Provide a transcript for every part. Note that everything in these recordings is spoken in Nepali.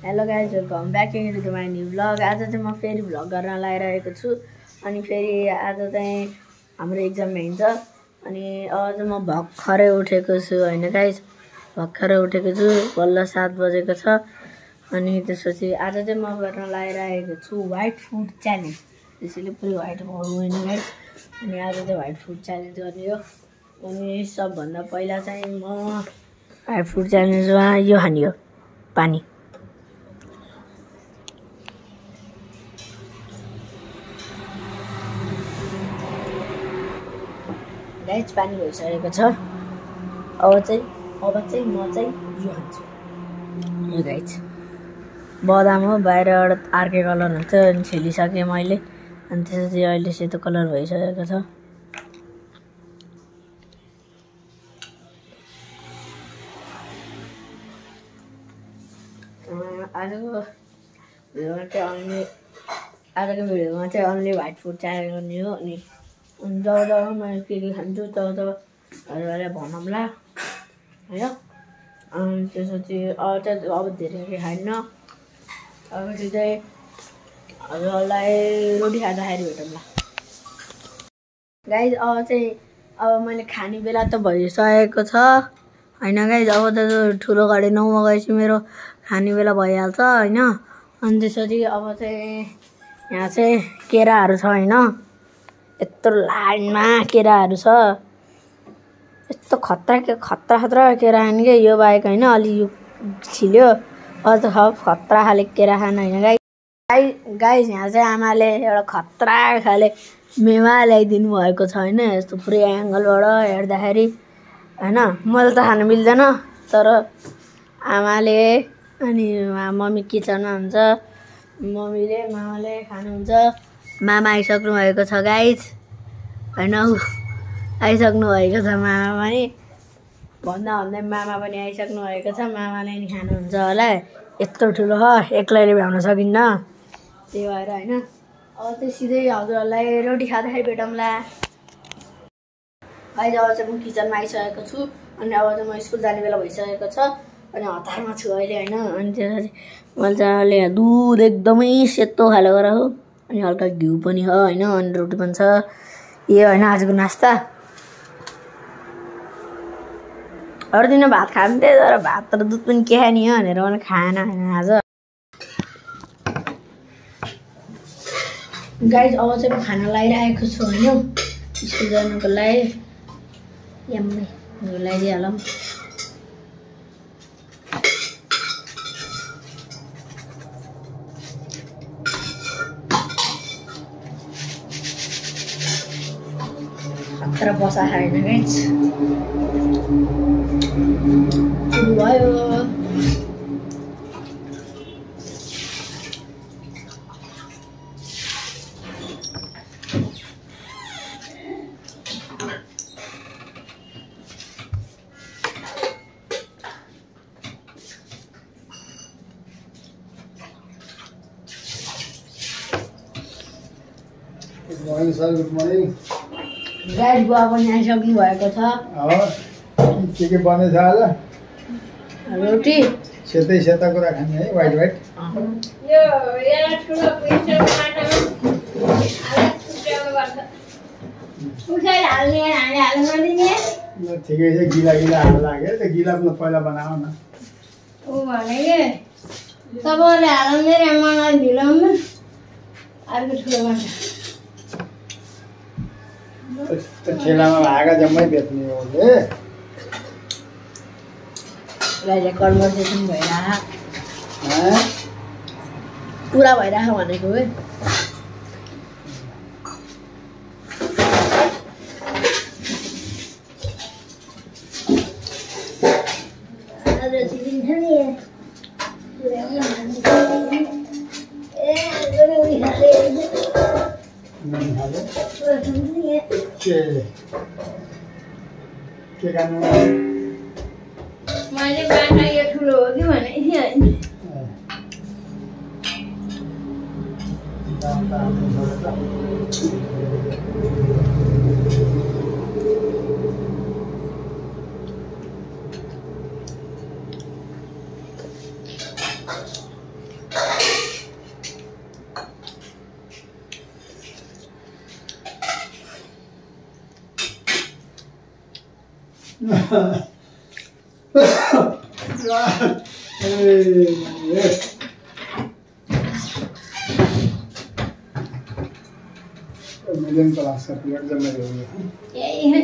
Hello guys, welcome back to my new vlog. आज चाहिँ म फेरि भ्लग गर्न लागिरहेको छु। अनि फेरि आज चाहिँ हाम्रो एक्जाम हुन्छ। अनि आज म भर्खरै उठेको छु होइन गाइज, भर्खरै उठेको छु। बल्ल 7 बजेको छ। अनि त्यसपछि आज चाहिँ म गर्न लागिरहेको छु व्हाइट फुड च्यालेन्ज। त्यसैले पुरै व्हाइट होइन गाइज। अनि आज चाहिँ व्हाइट फुड च्यालेन्ज गर्ने हो। अनि सबभन्दा पहिला चाहिँ म व्हाइट फुड च्यालेन्जमा यो खाने हो, पानी। गाइज पानी भइसकेको छ। अब चाहिँ म चाहिँ यो खान्छु। यो गाइज बदाम हो, बाहिरबाट अर्कै कलर हुन्छ। अनि छेलिसकेँ मैले। अनि त्यसपछि अहिले सेतो कलर भइसकेको छ। आजको भिडियोमा चाहिँ अन्ली व्हाइट फुड च्यालेन्ज गर्ने हो। अनि जब मैले के खान्छु तब हजुरहरूलाई भनौँला होइन। अनि त्यसपछि अब धेरै के खान्न। अब चाहिँ हजुरहरूलाई रोटी खाँदाखेरि भेटौँला गाइज। अब मैले खाने बेला त भइसकेको छ होइन गाइज। अब त ठुलो गाडी 9मा गएपछि मेरो खाने बेला भइहाल्छ होइन। अनि त्यसपछि अब चाहिँ यहाँ चाहिँ केराहरू छ होइन। यत्रो लाइनमा केराहरू छ। यस्तो खतरा केरा खाने क्या यो बाहेक होइन। अलि यो छिल्यो अझ खतरा खाले केरा खान होइन गाइज। यहाँ चाहिँ आमाले एउटा खतरा खाले मेवा ल्याइदिनु भएको छ होइन। यस्तो पुरै एङ्गलबाट हेर्दाखेरि होइन। मैले त खानु मिल्दैन, तर आमाले अनि मम्मी किचनमा हुन्छ, मामाले खानुहुन्छ। मामा आइसक्नु भएको छ गाइज होइन। आइसक्नु भएको छ मामा पनि। भन्दै मामा पनि आइसक्नु भएको छ। मामाले नि खानुहुन्छ होला। यत्रो ठुलो छ, एक्लैले भ्याउन सकिन्न, त्यही भएर होइन। अब चाहिँ सिधै हजुरहरूलाई रोटी खाँदाखेरि भेटौँला गाइज। अब चाहिँ म किचनमा आइसकेको छु। अनि अब चाहिँ म स्कुल जाने बेला भइसकेको छ। अनि हतारमा छु अहिले होइन। अनि त्यसपछि मैले चाहिँ दुध एकदमै सेतो खाले गरेर हो। अनि हल्का घिउ पनि हो होइन। अनि रोटी पनि छ। यो होइन आजको नास्ता। अरू दिन भात खान्थेँ, तर भात र दुध पनि के खाने हो भनेर मैले खाएन होइन आज गाइज। अब चाहिँ म खाना लगाइरहेको छु होइन, स्कुल जानुको लागि। यम्मै लगाइदिइहालौँ। खतरा बसा खाएन गाइज। सुरु भयो। Good morning sir, good morning guys. बुवा पनि आइसक्नु भएको छ। के बनेछ आज? रोटी सेता कुरा खाने है, व्हाइट ठिकै छ। गिला हाल्नु लाग्यो त्यो गिला पहिला बनाऊ न। तपाईँले हाल्ने मलाई ढिलाउनु अर्को ठुलो माछा ठेलामा भागा जम्मै बेच्ने हो। कन्भर्सेसन भइरह पुरा भइरह भनेको है। के खानु? मैले माछा यो ठुलो हो कि भनेको थिएँ होइन। मिलियन क्लास का प्लेट जब मैं देंगे यही है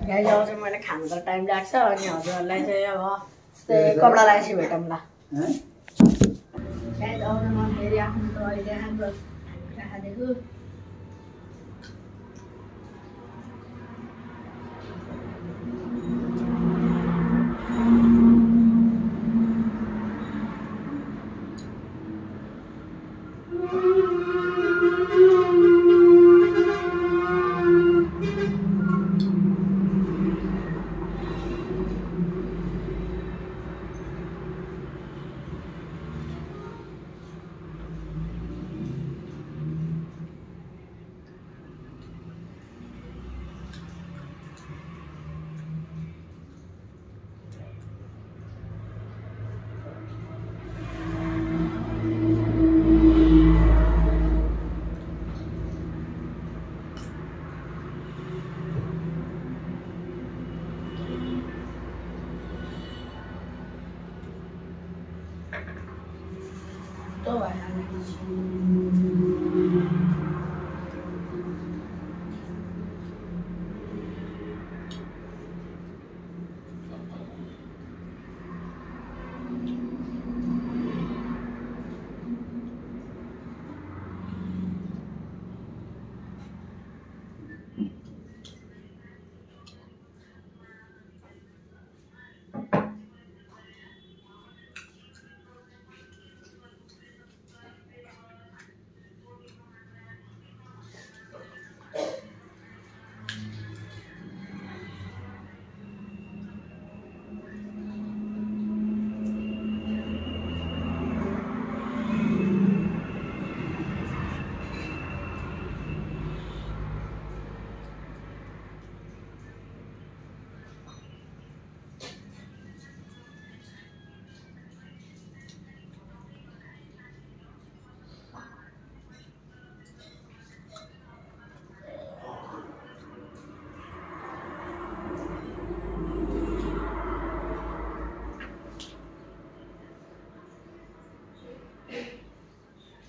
गाइस अब चाहिँ मैले खानु त टाइम लाग्छ अनि हजुरहरूलाई चाहिँ अब कपडा लगाएपछि भेटौँला गाइस अब चाहिँ म फेरि आफ्नो त अहिले हाम्रो खाँदैछु तो भाइ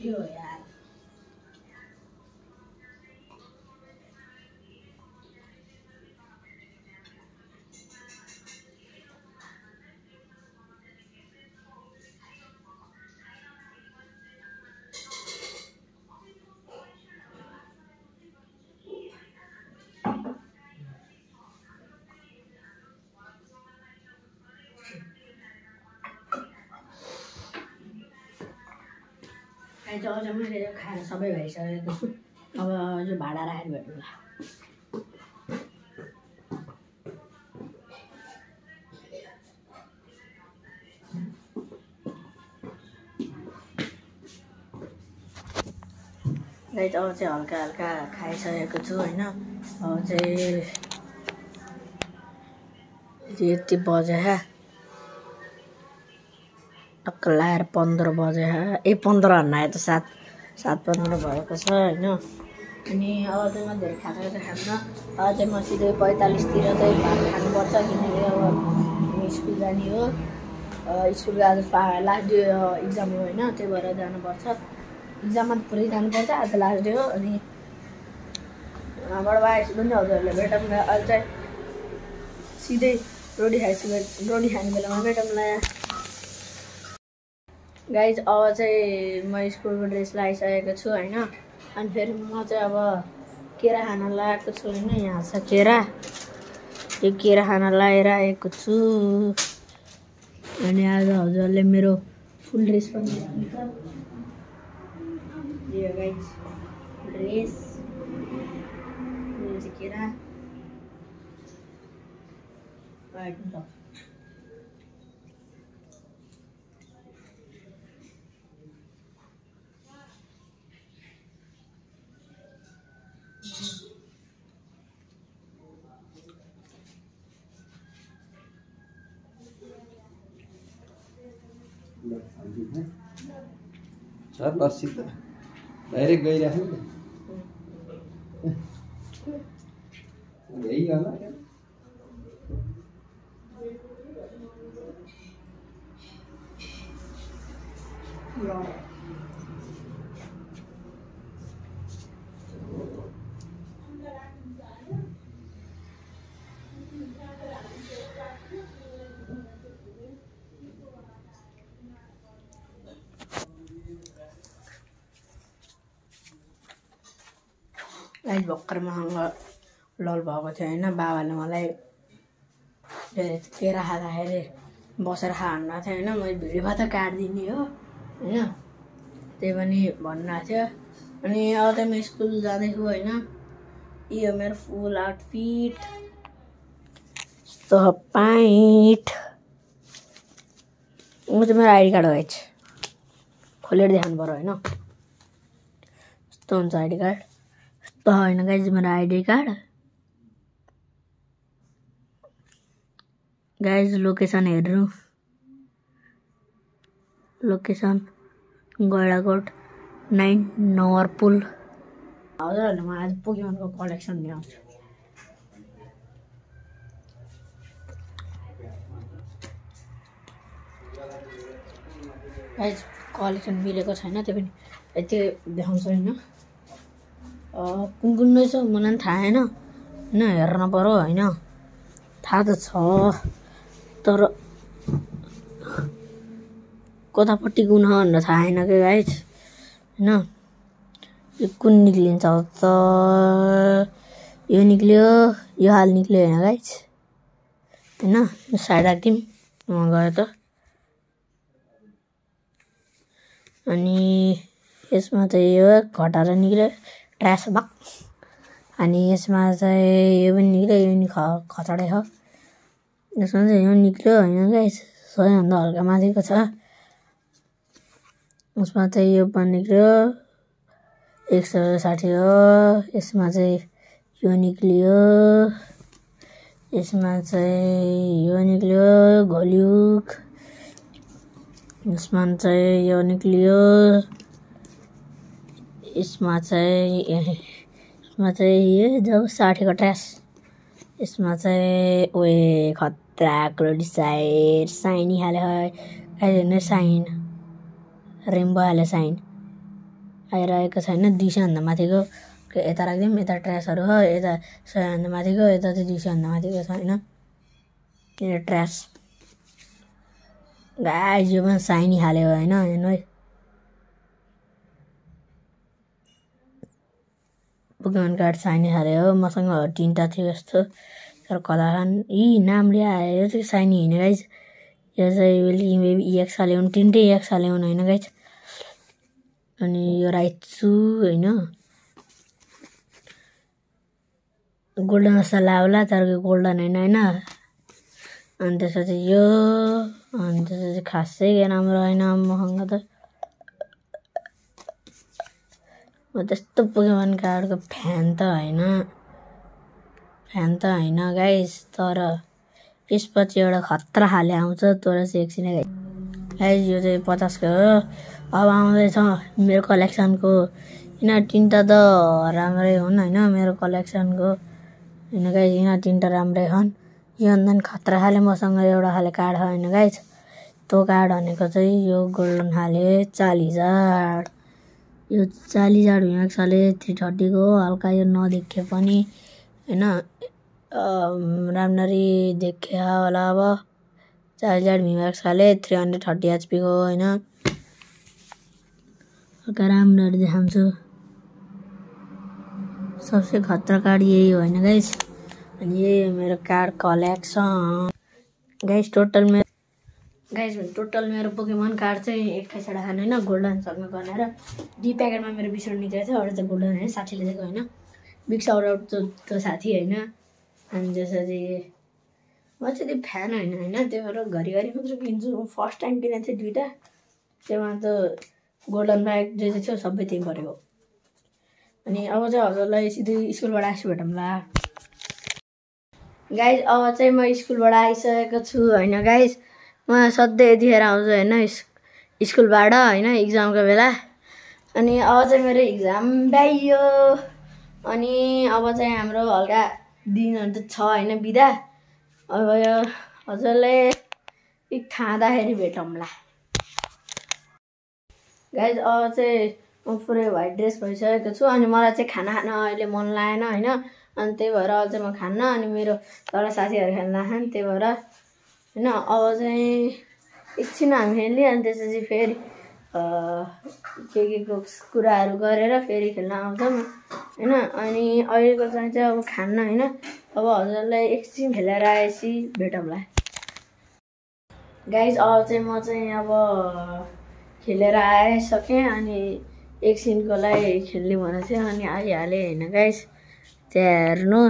यो यार आज मैले खाना सबै भइसकेको छु अब यो भाडा राखेर भेटौँला गाइस अब चाहिँ हल्का हल्का खाइसकेको छु हैन अब चाहिँ यति बजे टक्क लाएर 15 बजे 15 भन्ना त 7:15 भएको छ हैन अनि अब चाहिँ म धेरै खाजा चाहिँ खान्न अब चाहिँ म सिधै 45 तिर चाहिँ भात खानुपर्छ किनकि अब स्कुल जाने हो स्कुलको आज लास्ट डे एक्जाम हो हैन त्यही भएर जानुपर्छ एक्जाममा पुरै जानुपर्छ आज लास्ट डे हो अनि बडा भाइ पनि हजुरहरूले भेटौँला अहिले चाहिँ सिधै रोटी खाने बेलामा भेटौँला गाइज अब चाहिँ म स्कुलको ड्रेस लगाइसकेको छु हैन अनि फेरि म चाहिँ अब केरा खान लागेको छु हैन यहाँ छ केरा यो केरा खान लगाएर आएको छु अनि आज हजुरले मेरो फुल ड्रेस पनि देख्नुहुन्छ यो गाइज ड्रेस यो चाहिँ केरा सर लस्सी त डाइरेक्ट गइरहेको नि यही होला गाइस भर्खर मसँग लल भएको थियो होइन बाबाले मलाई केरा खाँदाखेरि बसेर खानु थियो होइन मैले भिडियोमा त काटिदिने हो होइन त्यही पनि भन्नु थियो अनि अब त म स्कुल जाँदैछु होइन यो मेरो फुल आउटफिट यस्तो पाइन्ट म चाहिँ मेरो आइडी कार्ड हो गाइस खोलेर देखाउनु पर्यो होइन यस्तो हुन्छ आइडी कार्ड यस्तो होइन गाइस मेरो आइडी कार्ड गाइस लोकेसन हेर्नु लोकेसन गैडाकोट 9 नवरपुल हजुरहरूले म आज पोकेमनको कलेक्सन ल्याउँछु गाइस कलेक्सन मिलेको छैन त्यो पनि यति देखाउँछु होइन कुन कुन रहेछ मलाई पनि थाहा छैन होइन हेर्न पर्यो होइन थाहा त छ तर कतापट्टि कुन भनेर थाहा छैन क्या गाइस होइन यो कुन निक्लिन्छ त यो निक्ल्यो यो हाल निक्ल्यो होइन गाइस होइन साइड राखिदिउँ म गयो त अनि यसमा चाहिँ यो घटाएर निक्ल्यो ट्रास भक अनि यसमा चाहिँ यो पनि निक्ल्यो यो नि खचडै छ यसमा चाहिँ यो निक्ल्यो होइन गाइस सबैभन्दा हल्का माथिको छ उसमा चाहिँ यो पनि निक्ल्यो 160 हो यसमा चाहिँ यो निक्ल्यो यसमा चाहिँ यो निक्ल्यो घोल्युक यसमा चाहिँ यो निक्ल्यो यसमा चाहिँ यो जब 60 को ट्रास यसमा चाहिँ ओए खतरा क्लोडिसाइड साइनी हाले है साइन रेम्बो हाले साइन आइरहेको छैन 200 भन्दा माथिको यता राख्दिउँ यता ट्रासहरू हो यता 100 भन्दा माथिको यता चाहिँ 200 भन्दा माथिको छैन यो ट्रास गाइस यो पनि साइनी हाल्यो होइन हेर्नु है पोकेमन कार्ड साइनी हाल्यो मसँग 3टा थियो यस्तो तर कता यी नामले आयो यो चाहिँ साइनी होइन गाइस यो चाहिँ मेबी EX हाल्यो 3टै EX हाल्यो होइन गाइस अनि यो राइट्सु होइन गोल्डन जस्तो लाग्ला तर गोल्डन होइन अनि त्यसपछि यो अनि त्यसपछि खासै राम्रो होइन मसँग त म त्यस्तो पोकेमन कार्डको फ्यान त होइन गाइस तर यसपछि एउटा खतरा खाले आउँछ तर चाहिँ एकछिन गाइस यो चाहिँ 50 को हो अब आउँदैछ मेरो कलेक्सनको यिनीहरू 3टा त राम्रै हुन् होइन मेरो कलेक्सनको होइन गाइस यिनीहरू 3टा राम्रै हुन् यो अन्त खतरा खाले मसँग एउटा खाले कार्ड छ होइन गाइस त्यो कार्ड भनेको चाहिँ यो गोल्डन खाले 40,000 यो 40,000 भ्याक्स खाले 330 को हल्का यो नदेखे पनि होइन राम्ररी देखे होला अब 40,000 भ्याक्स खाले 330 HP को होइन हल्का राम्ररी देखाउँछु सबसे खतरा कार्ड यही हो होइन गाइस अनि यही हो मेरो कार्ड कलेक्सन गाइस टोटल मेरो पोकेमन कार्ड चाहिँ 28 वटा खानु होइन गोल्डनसँग गनेर 2 प्याकेटमा मेरो 20 वटा निक्लेको थियो अरू चाहिँ गोल्डन होइन 60 ले दिएको होइन बिग साउट आउट त्यो साथी होइन अनि त्यसपछि म चाहिँ त्यो फ्यान होइन त्यही भएर घरिघरि मात्र किन्छु। फर्स्ट टाइम किनेको थिएँ 2टा, त्योमा त गोल्डन ब्याग जे जे थियो सबै त्यही परेको। अनि अब चाहिँ हजुरलाई सिधै स्कुलबाट आएपछि भेटौँला। गाइज अब चाहिँ म स्कुलबाट आइसकेको छु होइन गाइज। म सधैँ यतिखेर आउँछु होइन स्कुलबाट होइन इक्जामको बेला। अनि अब चाहिँ मेरो इक्जाम भ्याइयो। अनि अब चाहिँ हाम्रो हल्का दिनहरू त छ होइन बिदा। अब यो हजुरले खाँदाखेरि भेटौँला। गाइज अब चाहिँ म पुरै व्हाइट ड्रेस भइसकेको छु। अनि मलाई चाहिँ खाना खान अहिले मन लागेन होइन। अनि त्यही भएर अझै म खान्न। अनि मेरो तल साथीहरू खेल्न खान् त्यही भएर होइन। अब चाहिँ एकछिन हामी खेल्ने अनि त्यसपछि फेरि के को कुराहरू गरेर फेरि खेल्न आउँछौँ होइन। अनि अहिलेको चाहिँ अब खान्न होइन। अब हजुरलाई एकछिन खेलेर आएपछि भेटौँला। गाइज अब चाहिँ म चाहिँ अब खेलेर आइसकेँ। अनि एकछिनको लागि खेल्ने भनेको थियो अनि आइहालेँ होइन गाइज। त्यहाँ हेर्नु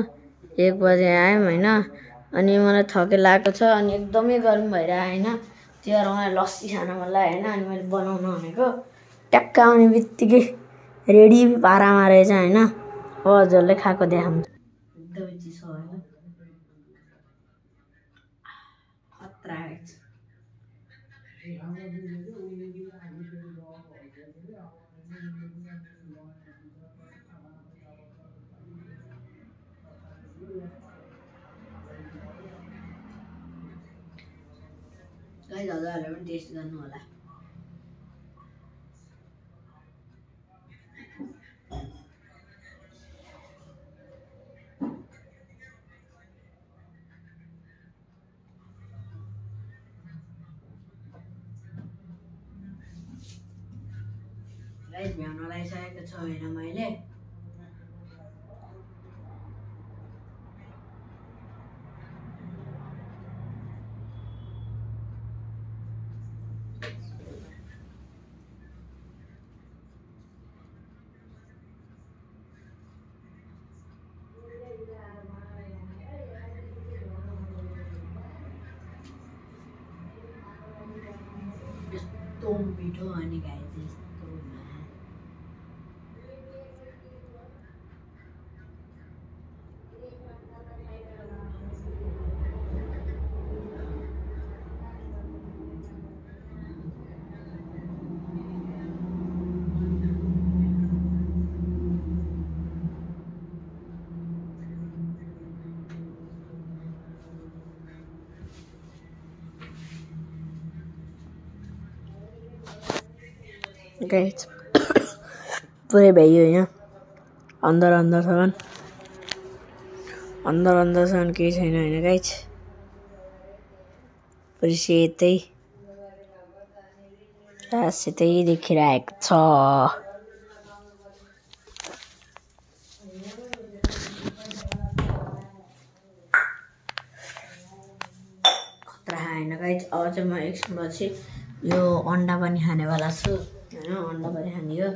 1 बजे आयौँ होइन। अनि मलाई थके लागेको छ अनि एकदमै गरम भइरहेको होइन। त्यो भएर मलाई लस्सी खान मन लाग्यो होइन। अनि मैले बनाउनु भनेको ट्याक्क आउने बित्तिकै रेडी पारामा रहेछ होइन। अब हजुरले खाएको देखाउँछ। एकदमै चिसो होइन खतरा रहेछ। गाइज हजुरहरूले पनि टेस्ट गर्नु होला। गाइज भ्याउन लगाइसकेको छु होइन मैले। यस्तो मिठो अनि गाइज यस्तो गाइज पुरै भ्याइयो होइन। अन्दरसम्म केही छैन होइन गाइज। पुरै सेतै देखिरहेको छ। खतरा होइन गाइज। अब चाहिँ म एकछिनपछि यो अन्डा पनि खानेवाला छु होइन। अन्डा पनि खाने हो।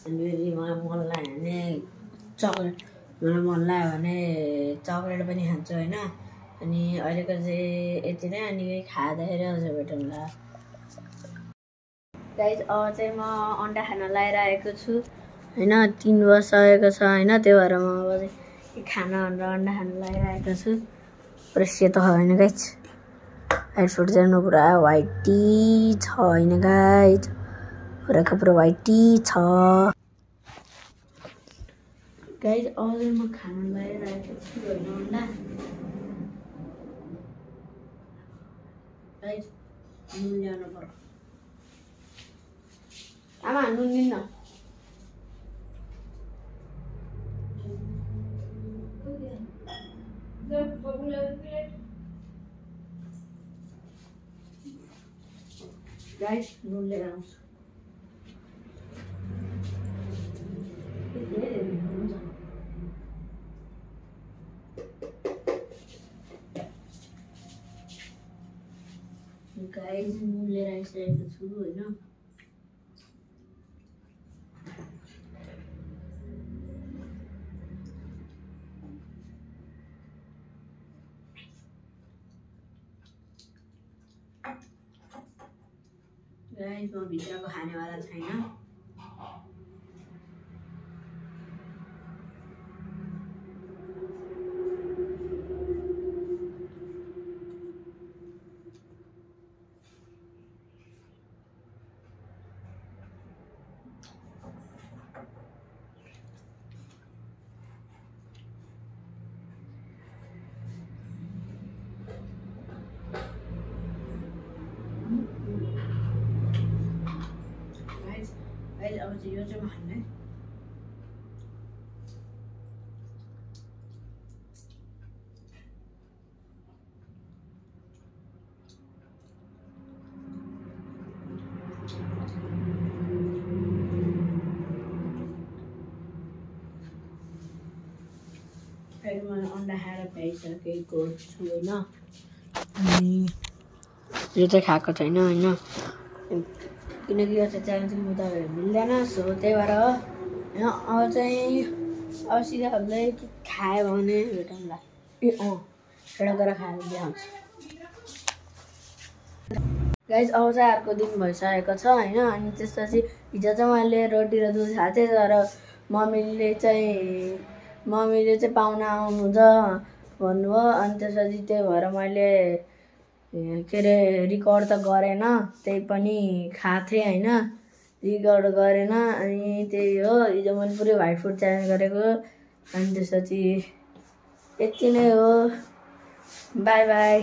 अनि यदि मलाई मन लाग्यो भने चक्लेट पनि खान्छु होइन। अनि अहिलेको चाहिँ यति नै। अनि खाँदाखेरि अझ भेटौँला। गाइज अब चाहिँ म अन्डा खान लागिरहेको छु होइन। 3 बजिसकेको छ होइन। त्यही भएर म अब चाहिँ खाना भनेर अन्डा खान लागिरहेको छु। पुरा सेतो होइन गाइज। हेडफोन चाहिँ पुरा व्हाइटी छ होइन गाइज। पुरा व्हाइटी छ गाइज। अब चाहिँ म खान लागिरहेको छु होइन अन्डा। गाइज नुन ल्याउनु पर्यो। आमा नुन दिन्न। गाइज नुन लिएर आउँछु। गाइज नुन लिएर आइसकेको छु होइन। गाइस म भित्रको खानेवाला छैन। गाइस अब चाहिँ यो चाहिँ म खान्छु है। अहिले मैले अन्डा खाएर भ्याइसकेको छु होइन। अनि यो चाहिँ खाएको छैन होइन, किनकि यो चाहिँ च्यालेन्जको मुताबिक मिल्दैन। सो त्यही भएर होइन अब चाहिँ अब सिधा हामीलाई के खायो भने भेटौँला। ए एउटा गरेर खाएर देखाउँछु गाइस। अब चाहिँ अर्को दिन भइसकेको छ होइन। अनि त्यसपछि हिजो चाहिँ मैले रोटी र दुध खाएको थिएँ, तर मम्मीले चाहिँ पाहुना आउनुहुन्छ भन्नुभयो। अनि त्यसपछि त्यही भएर मैले के अरे रिकर्ड त गरेन, त्यही पनि खाएको थिएँ होइन, रिकर्ड गरेन। अनि त्यही हो हिजो मैले पुरै व्हाइट फुड च्यालेन्ज गरेको। अनि त्यसपछि यति नै हो, बाई बाई।